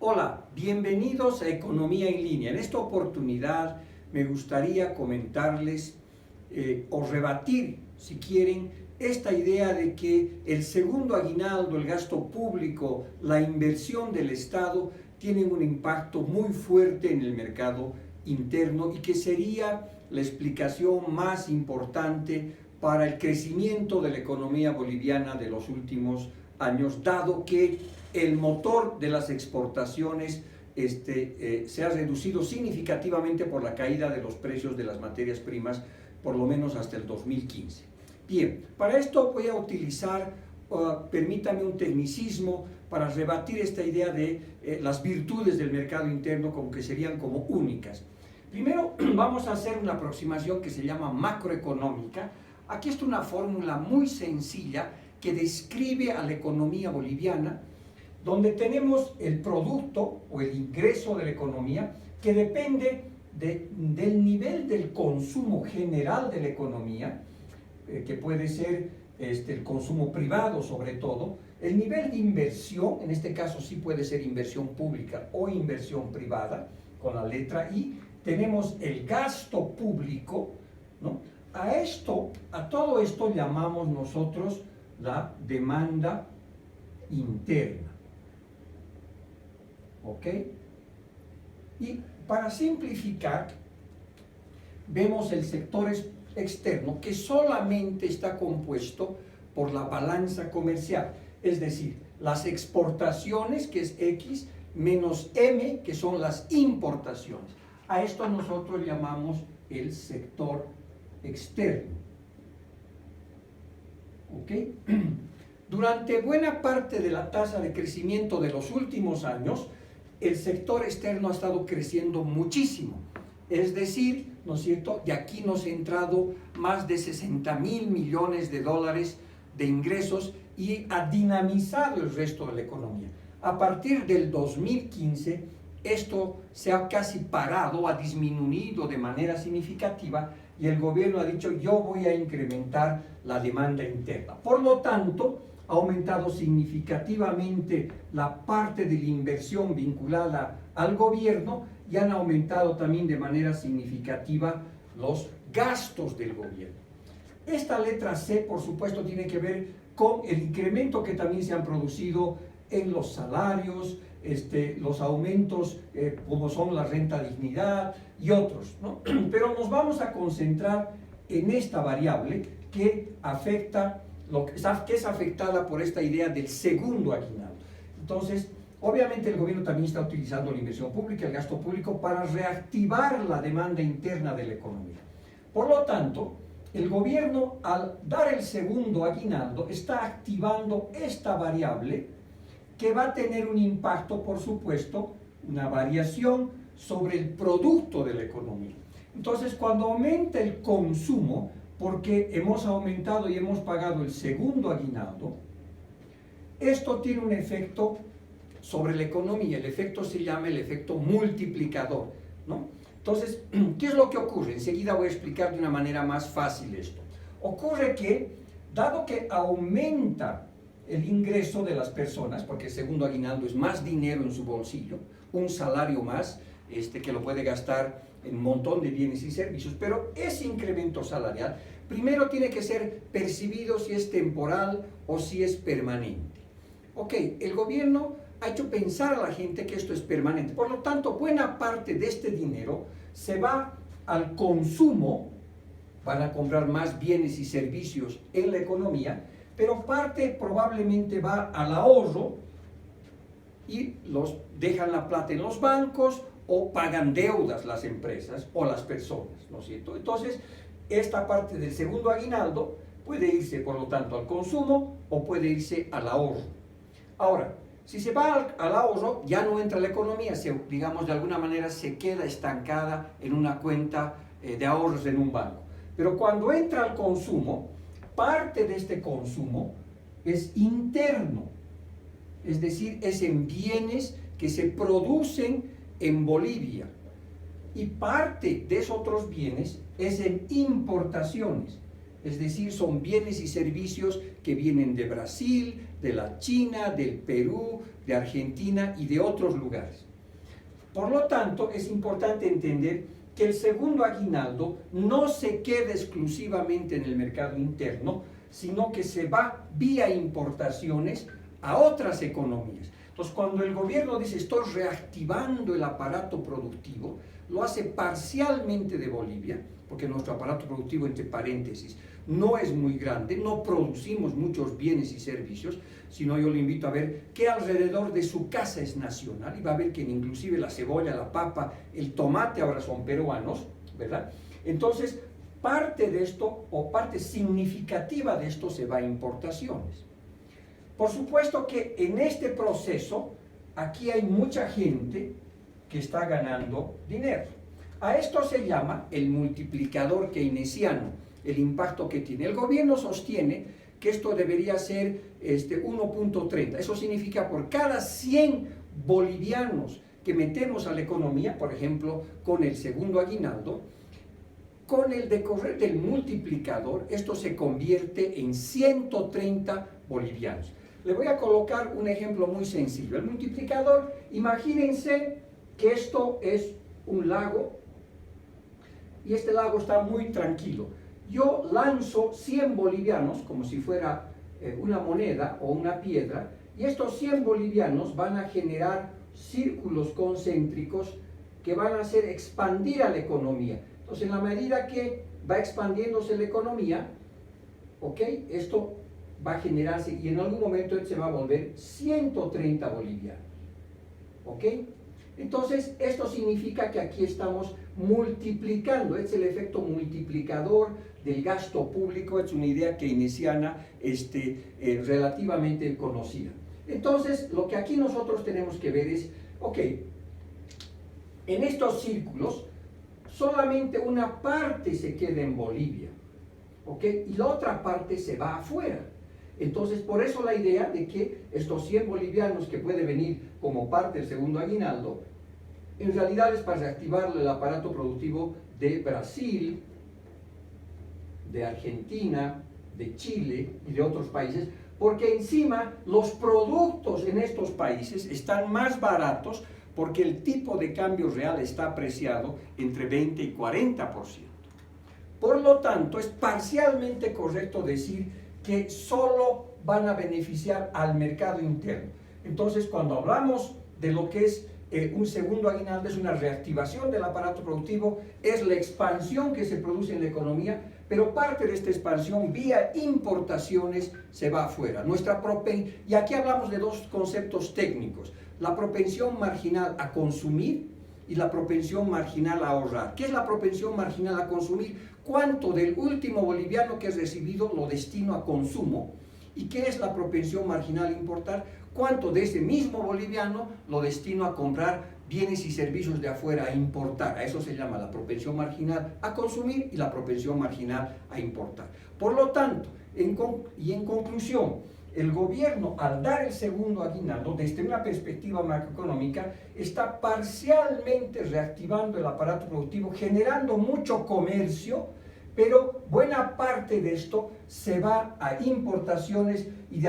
Hola, bienvenidos a Economía en Línea. En esta oportunidad me gustaría comentarles o rebatir, si quieren, esta idea de que el segundo aguinaldo, el gasto público, la inversión del Estado tienen un impacto muy fuerte en el mercado interno y que sería la explicación más importante para el crecimiento de la economía boliviana de los últimos años, dado que el motor de las exportaciones se ha reducido significativamente por la caída de los precios de las materias primas, por lo menos hasta el 2015. Bien, para esto voy a utilizar, permítame un tecnicismo para rebatir esta idea de las virtudes del mercado interno como que serían como únicas. Primero vamos a hacer una aproximación que se llama macroeconómica. Aquí está una fórmula muy sencilla que describe a la economía boliviana, donde tenemos el producto o el ingreso de la economía que depende del nivel del consumo general de la economía, que puede ser el consumo privado sobre todo, el nivel de inversión, en este caso sí puede ser inversión pública o inversión privada, con la letra I, tenemos el gasto público, ¿no? A todo esto llamamos nosotros la demanda interna. ¿Ok? Y para simplificar, vemos el sector externo que solamente está compuesto por la balanza comercial, es decir, las exportaciones, que es X, menos M, que son las importaciones. A esto nosotros llamamos el sector externo. ¿Ok? Durante buena parte de la tasa de crecimiento de los últimos años, el sector externo ha estado creciendo muchísimo. Es decir, ¿no es cierto?, de aquí nos ha entrado más de 60.000 millones de dólares de ingresos y ha dinamizado el resto de la economía. A partir del 2015, esto se ha casi parado, ha disminuido de manera significativa y el gobierno ha dicho: yo voy a incrementar la demanda interna. Por lo tanto, ha aumentado significativamente la parte de la inversión vinculada al gobierno y han aumentado también de manera significativa los gastos del gobierno. Esta letra C, por supuesto, tiene que ver con el incremento que también se han producido en los salarios, los aumentos como son la renta dignidad y otros, ¿no? Pero nos vamos a concentrar en esta variable que afecta, que es afectada por esta idea del segundo aguinaldo. Entonces, obviamente el gobierno también está utilizando la inversión pública, el gasto público, para reactivar la demanda interna de la economía. Por lo tanto, el gobierno, al dar el segundo aguinaldo, está activando esta variable que va a tener un impacto, por supuesto, una variación sobre el producto de la economía. Entonces, cuando aumenta el consumo, porque hemos aumentado y hemos pagado el segundo aguinaldo, esto tiene un efecto sobre la economía. El efecto se llama el efecto multiplicador, ¿no? Entonces, ¿qué es lo que ocurre? Enseguida voy a explicar de una manera más fácil esto. Ocurre que, dado que aumenta el ingreso de las personas, porque el segundo aguinaldo es más dinero en su bolsillo, un salario más, que lo puede gastar en un montón de bienes y servicios, pero ese incremento salarial primero tiene que ser percibido si es temporal o si es permanente. Ok, el gobierno ha hecho pensar a la gente que esto es permanente, por lo tanto, buena parte de este dinero se va al consumo, van a comprar más bienes y servicios en la economía, pero parte probablemente va al ahorro y dejan la plata en los bancos o pagan deudas las empresas o las personas, ¿no es cierto? Entonces, esta parte del segundo aguinaldo puede irse, por lo tanto, al consumo o puede irse al ahorro. Ahora, si se va al ahorro, ya no entra la economía, digamos, de alguna manera se queda estancada en una cuenta de ahorros en un banco. Pero cuando entra al consumo, parte de este consumo es interno, es decir, es en bienes que se producen en Bolivia, y parte de esos otros bienes es en importaciones, es decir, son bienes y servicios que vienen de Brasil, de la China, del Perú, de Argentina y de otros lugares. Por lo tanto, es importante entender que el segundo aguinaldo no se queda exclusivamente en el mercado interno, sino que se va vía importaciones a otras economías. Entonces, cuando el gobierno dice estoy reactivando el aparato productivo, lo hace parcialmente de Bolivia, porque nuestro aparato productivo, entre paréntesis, no es muy grande, no producimos muchos bienes y servicios, sino yo le invito a ver que alrededor de su casa es nacional, y va a ver que inclusive la cebolla, la papa, el tomate ahora son peruanos, ¿verdad? Entonces, parte de esto, o parte significativa de esto, se va a importaciones. Por supuesto que en este proceso, aquí hay mucha gente que está ganando dinero. A esto se llama el multiplicador keynesiano, el impacto que tiene. El gobierno sostiene que esto debería ser 1.30. Eso significa por cada 100 bolivianos que metemos a la economía, por ejemplo, con el segundo aguinaldo, con el decorrer del multiplicador, esto se convierte en 130 bolivianos. Le voy a colocar un ejemplo muy sencillo. El multiplicador, imagínense que esto es un lago y este lago está muy tranquilo. Yo lanzo 100 bolivianos como si fuera una moneda o una piedra, y estos 100 bolivianos van a generar círculos concéntricos que van a hacer expandir a la economía. Entonces, en la medida que va expandiéndose la economía, ¿ok? Esto va a generarse y en algún momento se va a volver 130 bolivianos, ¿ok? Entonces, esto significa que aquí estamos multiplicando, es el efecto multiplicador del gasto público, es una idea keynesiana relativamente conocida. Entonces, lo que aquí nosotros tenemos que ver es, ok, en estos círculos, solamente una parte se queda en Bolivia, ¿ok? Y la otra parte se va afuera. Entonces, por eso la idea de que estos 100 bolivianos que puede venir como parte del segundo aguinaldo, en realidad es para reactivar el aparato productivo de Brasil, de Argentina, de Chile y de otros países, porque encima los productos en estos países están más baratos porque el tipo de cambio real está apreciado entre 20 y 40%. Por lo tanto, es parcialmente correcto decir que solo van a beneficiar al mercado interno. Entonces, cuando hablamos de lo que es un segundo aguinaldo, es una reactivación del aparato productivo, es la expansión que se produce en la economía, pero parte de esta expansión vía importaciones se va afuera. Y aquí hablamos de dos conceptos técnicos: la propensión marginal a consumir y la propensión marginal a ahorrar. ¿Qué es la propensión marginal a consumir? ¿Cuánto del último boliviano que has recibido lo destino a consumo? ¿Y qué es la propensión marginal a importar? ¿Cuánto de ese mismo boliviano lo destino a comprar bienes y servicios de afuera, a importar? A eso se llama la propensión marginal a consumir y la propensión marginal a importar. Por lo tanto, en conclusión, el gobierno, al dar el segundo aguinaldo, desde una perspectiva macroeconómica, está parcialmente reactivando el aparato productivo, generando mucho comercio, pero buena parte de esto se va a importaciones y de